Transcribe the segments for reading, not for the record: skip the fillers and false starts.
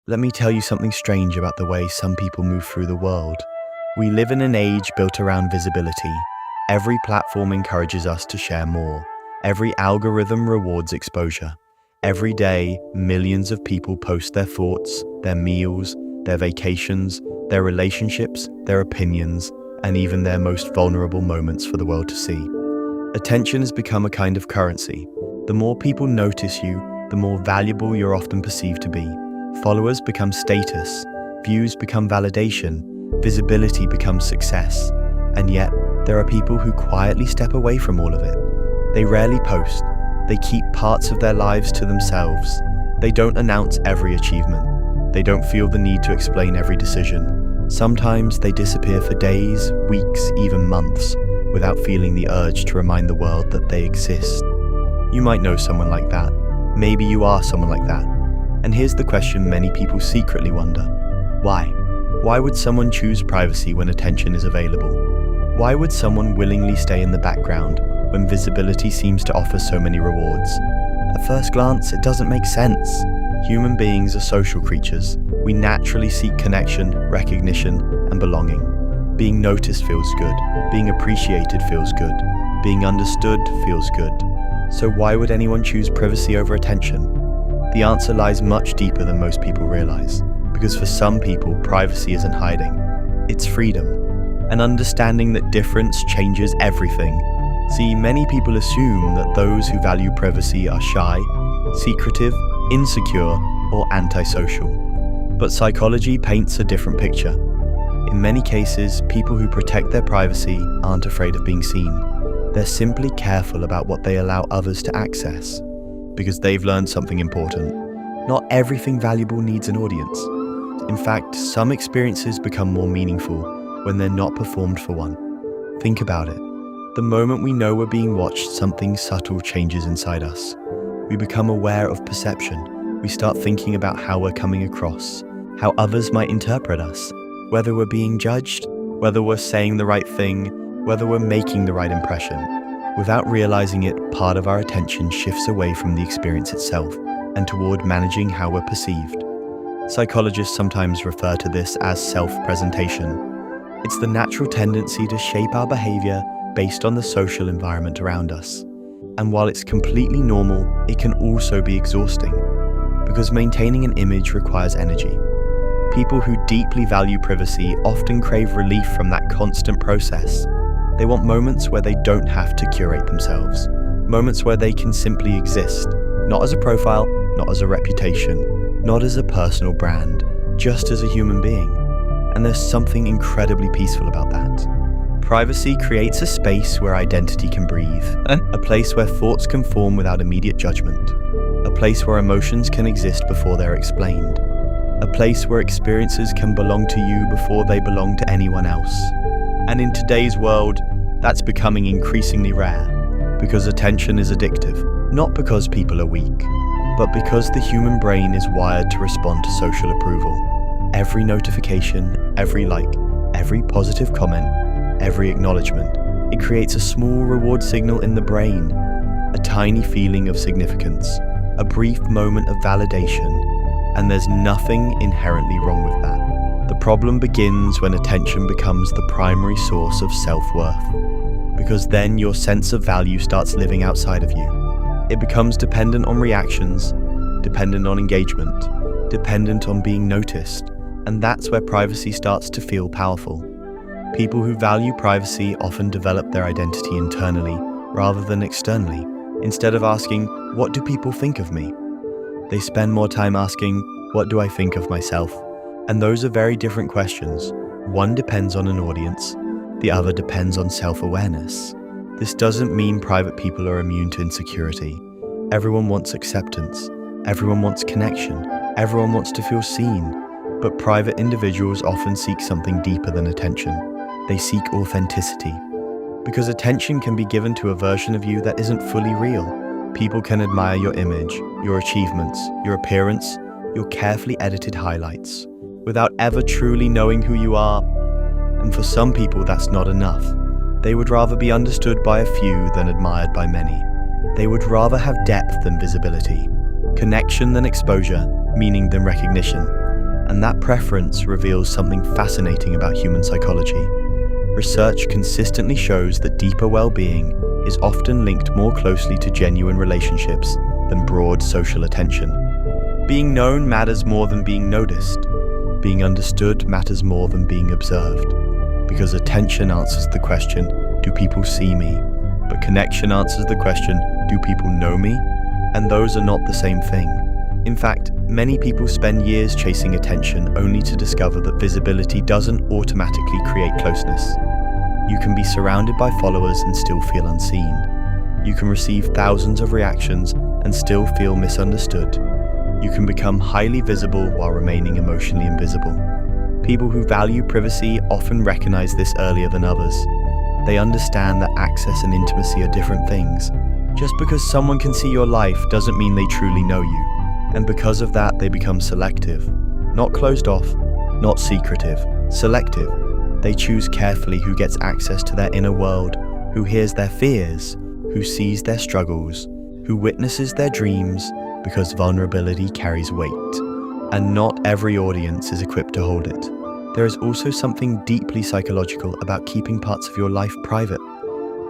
Let me tell you something strange about the way some people move through the world. We live in an age built around visibility. Every platform encourages us to share more. Every algorithm rewards exposure. Every day, millions of people post their thoughts, their meals, their vacations, their relationships, their opinions, and even their most vulnerable moments for the world to see. Attention has become a kind of currency. The more people notice you, the more valuable you're often perceived to be. Followers become status, views become validation, visibility becomes success. And yet, there are people who quietly step away from all of it. They rarely post. They keep parts of their lives to themselves. They don't announce every achievement. They don't feel the need to explain every decision. Sometimes they disappear for days, weeks, even months, without feeling the urge to remind the world that they exist. You might know someone like that. Maybe you are someone like that. And here's the question many people secretly wonder. Why? Why would someone choose privacy when attention is available? Why would someone willingly stay in the background when visibility seems to offer so many rewards? At first glance, it doesn't make sense. Human beings are social creatures. We naturally seek connection, recognition, and belonging. Being noticed feels good. Being appreciated feels good. Being understood feels good. So why would anyone choose privacy over attention? The answer lies much deeper than most people realize, because for some people, privacy isn't hiding. It's freedom, an understanding that difference changes everything. See, many people assume that those who value privacy are shy, secretive, insecure, or antisocial. But psychology paints a different picture. In many cases, people who protect their privacy aren't afraid of being seen. They're simply careful about what they allow others to access, because they've learned something important. Not everything valuable needs an audience. In fact, some experiences become more meaningful when they're not performed for one. Think about it. The moment we know we're being watched, something subtle changes inside us. We become aware of perception. We start thinking about how we're coming across, how others might interpret us, whether we're being judged, whether we're saying the right thing, whether we're making the right impression. Without realizing it, part of our attention shifts away from the experience itself and toward managing how we're perceived. Psychologists sometimes refer to this as self-presentation. It's the natural tendency to shape our behavior based on the social environment around us. And while it's completely normal, it can also be exhausting, because maintaining an image requires energy. People who deeply value privacy often crave relief from that constant process. They want moments where they don't have to curate themselves, moments where they can simply exist, not as a profile, not as a reputation, not as a personal brand, just as a human being. And there's something incredibly peaceful about that. Privacy creates a space where identity can breathe, a place where thoughts can form without immediate judgment, a place where emotions can exist before they're explained, a place where experiences can belong to you before they belong to anyone else. And in today's world, that's becoming increasingly rare, because attention is addictive, not because people are weak, but because the human brain is wired to respond to social approval. Every notification, every like, every positive comment, every acknowledgement, it creates a small reward signal in the brain, a tiny feeling of significance, a brief moment of validation, and there's nothing inherently wrong with that. The problem begins when attention becomes the primary source of self-worth, because then your sense of value starts living outside of you. It becomes dependent on reactions, dependent on engagement, dependent on being noticed, and that's where privacy starts to feel powerful. People who value privacy often develop their identity internally rather than externally. Instead of asking, "What do people think of me?" they spend more time asking, "What do I think of myself?" And those are very different questions. One depends on an audience, the other depends on self-awareness. This doesn't mean private people are immune to insecurity. Everyone wants acceptance, everyone wants connection, everyone wants to feel seen. But private individuals often seek something deeper than attention. They seek authenticity. Because attention can be given to a version of you that isn't fully real. People can admire your image, your achievements, your appearance, your carefully edited highlights, without ever truly knowing who you are. And for some people, that's not enough. They would rather be understood by a few than admired by many. They would rather have depth than visibility, connection than exposure, meaning than recognition. And that preference reveals something fascinating about human psychology. Research consistently shows that deeper well-being is often linked more closely to genuine relationships than broad social attention. Being known matters more than being noticed. Being understood matters more than being observed. Because attention answers the question, do people see me? But connection answers the question, do people know me? And those are not the same thing. In fact, many people spend years chasing attention only to discover that visibility doesn't automatically create closeness. You can be surrounded by followers and still feel unseen. You can receive thousands of reactions and still feel misunderstood. You can become highly visible while remaining emotionally invisible. People who value privacy often recognize this earlier than others. They understand that access and intimacy are different things. Just because someone can see your life doesn't mean they truly know you. And because of that, they become selective. Not closed off, not secretive, selective. They choose carefully who gets access to their inner world, who hears their fears, who sees their struggles, who witnesses their dreams, because vulnerability carries weight. And not every audience is equipped to hold it. There is also something deeply psychological about keeping parts of your life private.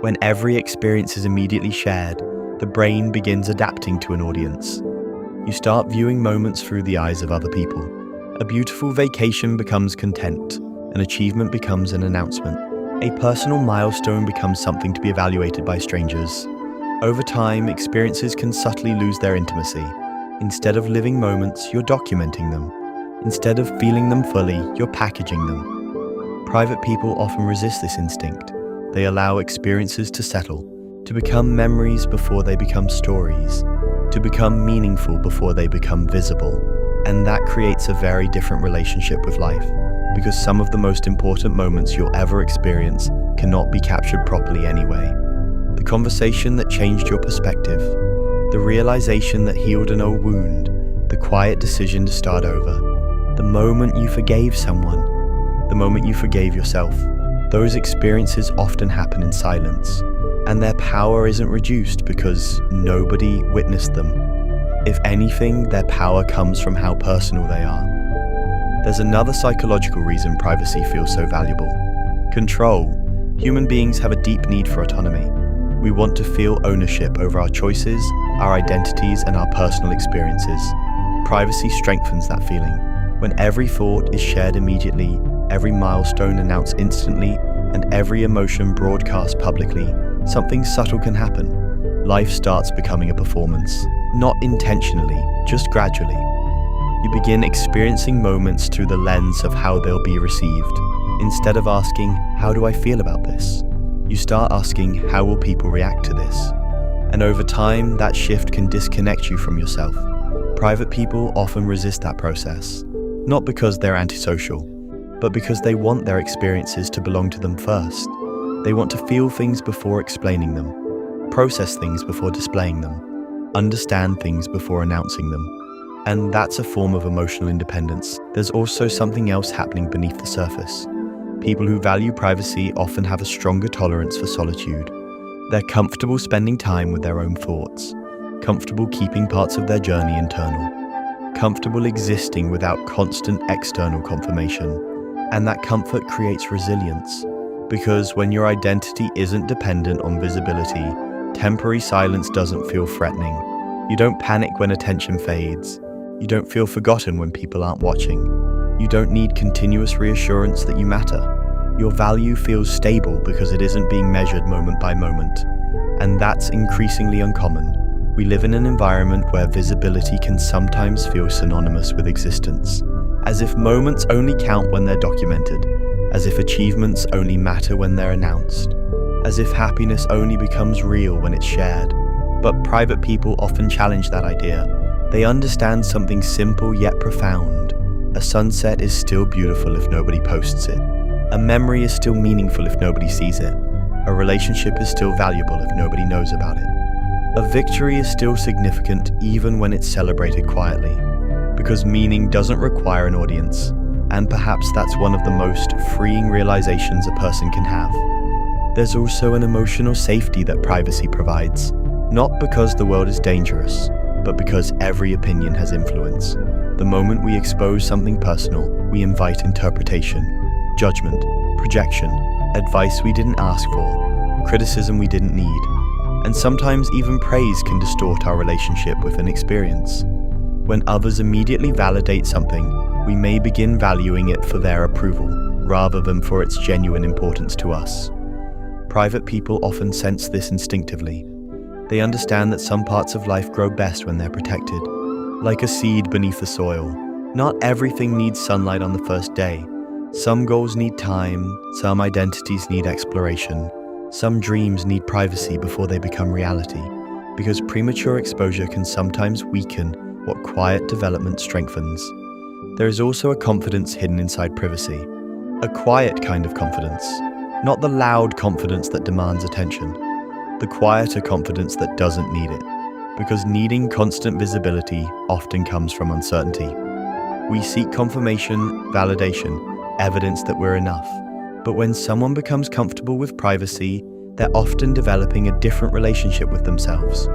When every experience is immediately shared, the brain begins adapting to an audience. You start viewing moments through the eyes of other people. A beautiful vacation becomes content. An achievement becomes an announcement. A personal milestone becomes something to be evaluated by strangers. Over time, experiences can subtly lose their intimacy. Instead of living moments, you're documenting them. Instead of feeling them fully, you're packaging them. Private people often resist this instinct. They allow experiences to settle, to become memories before they become stories, to become meaningful before they become visible. And that creates a very different relationship with life, because some of the most important moments you'll ever experience cannot be captured properly anyway. The conversation that changed your perspective, the realization that healed an old wound, the quiet decision to start over, the moment you forgave someone, the moment you forgave yourself. Those experiences often happen in silence, and their power isn't reduced because nobody witnessed them. If anything, their power comes from how personal they are. There's another psychological reason privacy feels so valuable. Control. Human beings have a deep need for autonomy. We want to feel ownership over our choices, our identities, and our personal experiences. Privacy strengthens that feeling. When every thought is shared immediately, every milestone announced instantly, and every emotion broadcast publicly, something subtle can happen. Life starts becoming a performance. Not intentionally, just gradually. You begin experiencing moments through the lens of how they'll be received. Instead of asking, how do I feel about this? You start asking, how will people react to this? And over time, that shift can disconnect you from yourself. Private people often resist that process, not because they're antisocial, but because they want their experiences to belong to them first. They want to feel things before explaining them, process things before displaying them, understand things before announcing them. And that's a form of emotional independence. There's also something else happening beneath the surface. People who value privacy often have a stronger tolerance for solitude. They're comfortable spending time with their own thoughts, comfortable keeping parts of their journey internal, comfortable existing without constant external confirmation. And that comfort creates resilience, because when your identity isn't dependent on visibility, temporary silence doesn't feel threatening. You don't panic when attention fades. You don't feel forgotten when people aren't watching. You don't need continuous reassurance that you matter. Your value feels stable because it isn't being measured moment by moment. And that's increasingly uncommon. We live in an environment where visibility can sometimes feel synonymous with existence, as if moments only count when they're documented, as if achievements only matter when they're announced, as if happiness only becomes real when it's shared. But private people often challenge that idea. They understand something simple yet profound. A sunset is still beautiful if nobody posts it. A memory is still meaningful if nobody sees it. A relationship is still valuable if nobody knows about it. A victory is still significant even when it's celebrated quietly, because meaning doesn't require an audience, and perhaps that's one of the most freeing realizations a person can have. There's also an emotional safety that privacy provides, not because the world is dangerous, but because every opinion has influence. The moment we expose something personal, we invite interpretation, judgment, projection, advice we didn't ask for, criticism we didn't need, and sometimes even praise can distort our relationship with an experience. When others immediately validate something, we may begin valuing it for their approval, rather than for its genuine importance to us. Private people often sense this instinctively. They understand that some parts of life grow best when they're protected, like a seed beneath the soil. Not everything needs sunlight on the first day. Some goals need time, some identities need exploration, some dreams need privacy before they become reality, because premature exposure can sometimes weaken what quiet development strengthens. There is also a confidence hidden inside privacy, a quiet kind of confidence, not the loud confidence that demands attention, the quieter confidence that doesn't need it, because needing constant visibility often comes from uncertainty. We seek confirmation, validation, evidence that we're enough. But when someone becomes comfortable with privacy, they're often developing a different relationship with themselves.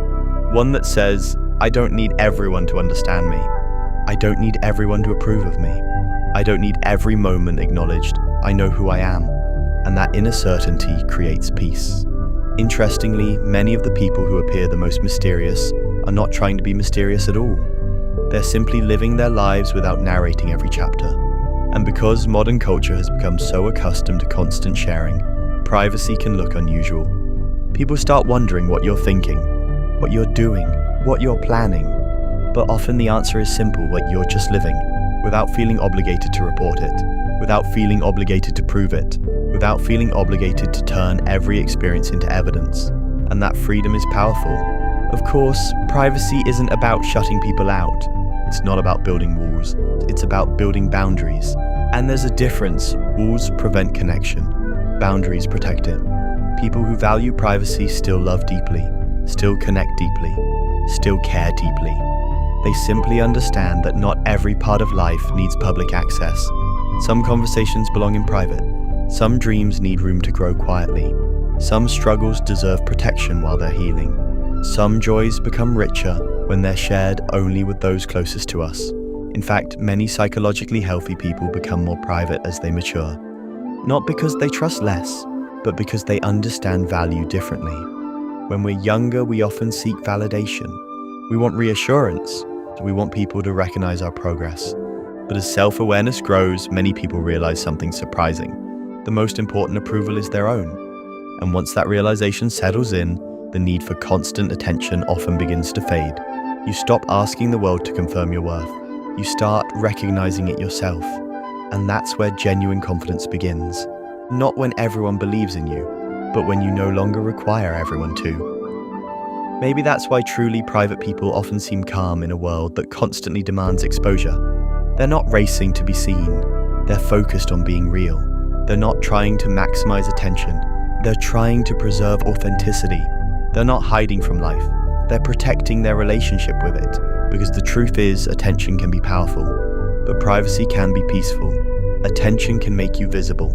One that says, I don't need everyone to understand me. I don't need everyone to approve of me. I don't need every moment acknowledged. I know who I am. And that inner certainty creates peace. Interestingly, many of the people who appear the most mysterious are not trying to be mysterious at all. They're simply living their lives without narrating every chapter. And because modern culture has become so accustomed to constant sharing, privacy can look unusual. People start wondering what you're thinking, what you're doing, what you're planning. But often the answer is simple, like you're just living, without feeling obligated to report it, without feeling obligated to prove it, without feeling obligated to turn every experience into evidence. And that freedom is powerful. Of course, privacy isn't about shutting people out. It's not about building walls. It's about building boundaries. And there's a difference. Walls prevent connection. Boundaries protect it. People who value privacy still love deeply, still connect deeply, still care deeply. They simply understand that not every part of life needs public access. Some conversations belong in private. Some dreams need room to grow quietly. Some struggles deserve protection while they're healing. Some joys become richer when they're shared only with those closest to us. In fact, many psychologically healthy people become more private as they mature. Not because they trust less, but because they understand value differently. When we're younger, we often seek validation. We want reassurance. We want people to recognize our progress. But as self-awareness grows, many people realize something surprising. The most important approval is their own. And once that realization settles in, the need for constant attention often begins to fade. You stop asking the world to confirm your worth. You start recognizing it yourself. And that's where genuine confidence begins. Not when everyone believes in you, but when you no longer require everyone to. Maybe that's why truly private people often seem calm in a world that constantly demands exposure. They're not racing to be seen. They're focused on being real. They're not trying to maximize attention. They're trying to preserve authenticity. They're not hiding from life. They're protecting their relationship with it. Because the truth is, attention can be powerful, but privacy can be peaceful. Attention can make you visible.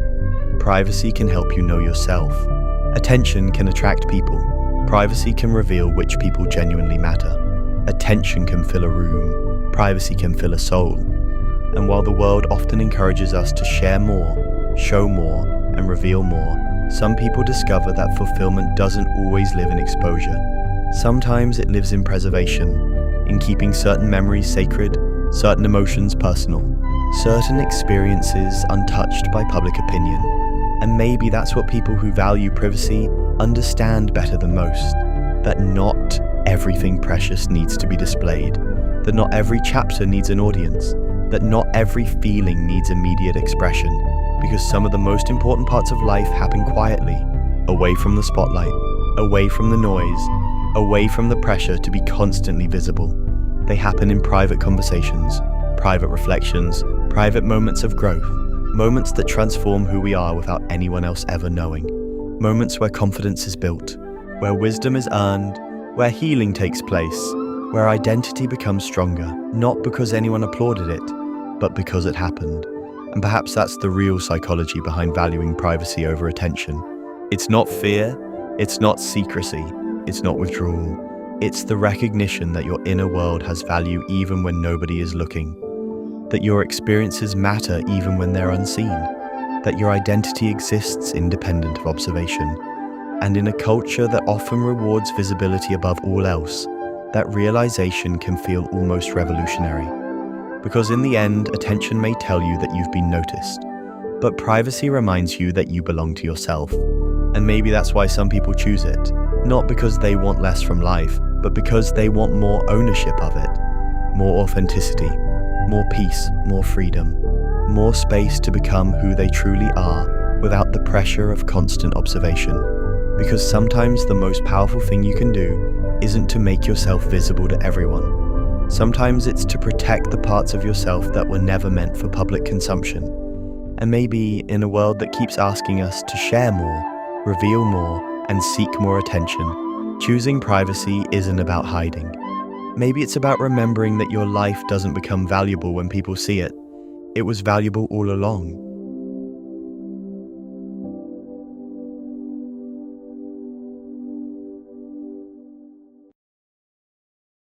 Privacy can help you know yourself. Attention can attract people. Privacy can reveal which people genuinely matter. Attention can fill a room. Privacy can fill a soul. And while the world often encourages us to share more, show more, and reveal more, some people discover that fulfillment doesn't always live in exposure. Sometimes it lives in preservation, in keeping certain memories sacred, certain emotions personal, certain experiences untouched by public opinion. And maybe that's what people who value privacy understand better than most, that not everything precious needs to be displayed, that not every chapter needs an audience, that not every feeling needs immediate expression, because some of the most important parts of life happen quietly, away from the spotlight, away from the noise, away from the pressure to be constantly visible. They happen in private conversations, private reflections, private moments of growth, moments that transform who we are without anyone else ever knowing, moments where confidence is built, where wisdom is earned, where healing takes place, where identity becomes stronger, not because anyone applauded it, but because it happened. And perhaps that's the real psychology behind valuing privacy over attention. It's not fear, it's not secrecy, it's not withdrawal. It's the recognition that your inner world has value even when nobody is looking. that your experiences matter even when they're unseen, that your identity exists independent of observation. And in a culture that often rewards visibility above all else, that realization can feel almost revolutionary. Because in the end, attention may tell you that you've been noticed, but privacy reminds you that you belong to yourself. And maybe that's why some people choose it, not because they want less from life, but because they want more ownership of it, more authenticity, more peace, more freedom, more space to become who they truly are without the pressure of constant observation. Because sometimes the most powerful thing you can do isn't to make yourself visible to everyone. Sometimes it's to protect the parts of yourself that were never meant for public consumption. And maybe in a world that keeps asking us to share more, reveal more, and seek more attention, choosing privacy isn't about hiding. Maybe it's about remembering that your life doesn't become valuable when people see it. It was valuable all along.